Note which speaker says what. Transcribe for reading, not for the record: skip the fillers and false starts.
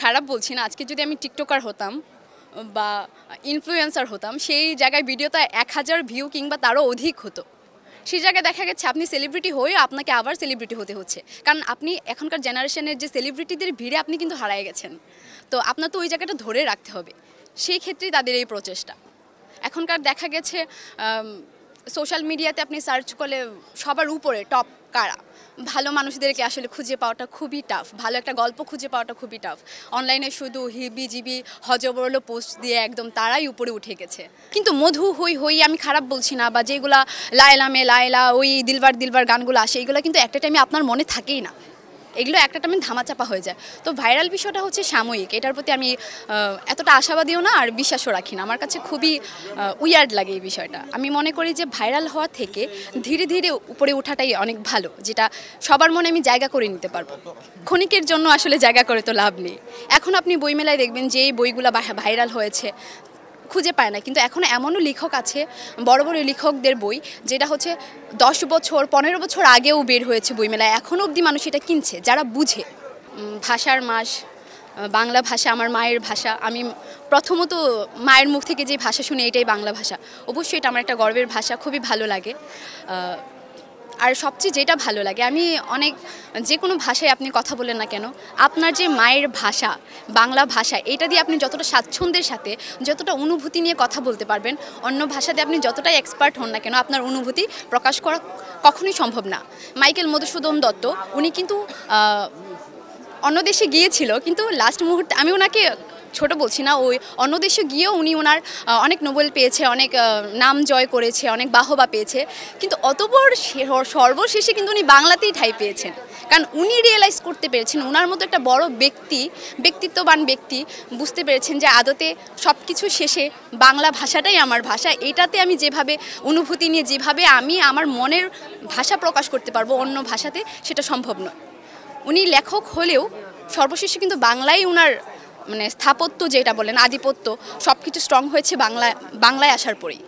Speaker 1: খারাপ বলছি না, আজকে যদি আমি টিকটকার হতাম বা ইনফ্লুয়েন্সার হতাম, সেই জায়গায় ভিডিওতে 1000 ভিউ কিংবা তারও অধিক হতো। সেই জায়গায় দেখা গেছে আপনি সেলিব্রিটি হয়ে আপনাকে আবার সেলিব্রিটি হতে হচ্ছে, কারণ আপনি এখনকার জেনারেশনের যে সেলিব্রিটিদের ভিড়ে আপনি কিন্তু হারিয়ে গেছেন। তো আপনার তো ওই জায়গাটা ধরে রাখতে হবে, সেই ক্ষেত্রেই তাদের এই প্রচেষ্টা। এখনকার দেখা গেছে সোশ্যাল মিডিয়াতে আপনি সার্চ করলে সবার উপরে টপ কারা, ভালো মানুষদেরকে আসলে খুঁজে পাওয়াটা খুবই টাফ, ভালো একটা গল্প খুঁজে পাওয়াটা খুবই টাফ। অনলাইনে শুধু হিবিজিবি হজবরল পোস্ট দিয়ে একদম তারাই উপরে উঠে গেছে। কিন্তু মধু হই হই আমি খারাপ বলছি না, বা যেগুলা লায়লা মে লায়লা ওই দিলবার দিলবার গানগুলো আসে, এগুলো কিন্তু একটা টাইমে আপনার মনে থাকেই না, এগুলো একটা টাইমে ধামাচাপা হয়ে যায়। তো ভাইরাল বিষয়টা হচ্ছে সাময়িক, এটার প্রতি আমি এতটা আশাবাদীও না আর বিশ্বাসও রাখি না। আমার কাছে খুবই উইয়ার্ড লাগে এই বিষয়টা। আমি মনে করি যে ভাইরাল হওয়া থেকে ধীরে ধীরে উপরে ওঠাটাই অনেক ভালো, যেটা সবার মনে আমি জায়গা করে নিতে পারবো। ক্ষণিকের জন্য আসলে জায়গা করে তো লাভ নেই। এখন আপনি বইমেলায় দেখবেন যে এই বইগুলো ভাইরাল হয়েছে খুঁজে পায় না, কিন্তু এখন এমনও লেখক আছে, বড় বড় লেখকদের বই যেটা হচ্ছে 10 বছর 15 বছর আগেও বের হয়েছে বইমেলায়, এখনও অবধি মানুষ এটা কিনছে যারা বুঝে। ভাষার মাস, বাংলা ভাষা আমার মায়ের ভাষা, আমি প্রথমত মায়ের মুখ থেকে যে ভাষা শুনি এটাই বাংলা ভাষা। অবশ্যই এটা আমার একটা গর্বের ভাষা, খুবই ভালো লাগে। আর সবচেয়ে যেটা ভালো লাগে, আমি অনেক যে কোনো ভাষায় আপনি কথা বলেন না কেন, আপনার যে মায়ের ভাষা বাংলা ভাষা, এটা দিয়ে আপনি যতটা স্বাচ্ছন্দ্যের সাথে যতটা অনুভূতি নিয়ে কথা বলতে পারবেন, অন্য ভাষাতে আপনি যতটাই এক্সপার্ট হন না কেন আপনার অনুভূতি প্রকাশ করা কখনোই সম্ভব না। মাইকেল মধুসূদন দত্ত উনি কিন্তু অন্য দেশে গিয়েছিল, কিন্তু লাস্ট মুহূর্তে, আমি ওনাকে ছোট বলছি না, ওই অন্য দেশে গিয়েও উনি ওনার অনেক নোবেল পেয়েছে, অনেক নাম জয় করেছে, অনেক বাহবা পেয়েছে, কিন্তু অতপর সর্বশেষে কিন্তু উনি বাংলাতেই ঠাঁই পেয়েছেন, কারণ উনি রিয়েলাইজ করতে পেরেছেন, ওনার মতো একটা বড় ব্যক্তিত্ববান ব্যক্তি বুঝতে পেরেছেন যে আদতে সব কিছু শেষে বাংলা ভাষাটাই আমার ভাষা, এটাতে আমি যেভাবে অনুভূতি নিয়ে যেভাবে আমি আমার মনের ভাষা প্রকাশ করতে পারবো, অন্য ভাষাতে সেটা সম্ভব নয়। উনি লেখক হলেও সর্বশেষে কিন্তু বাংলায় ওনার মানে স্থাপত্য যেটা বলেন আধিপত্য, সব কিছু স্ট্রং হয়েছে বাংলায় আসার পরেই।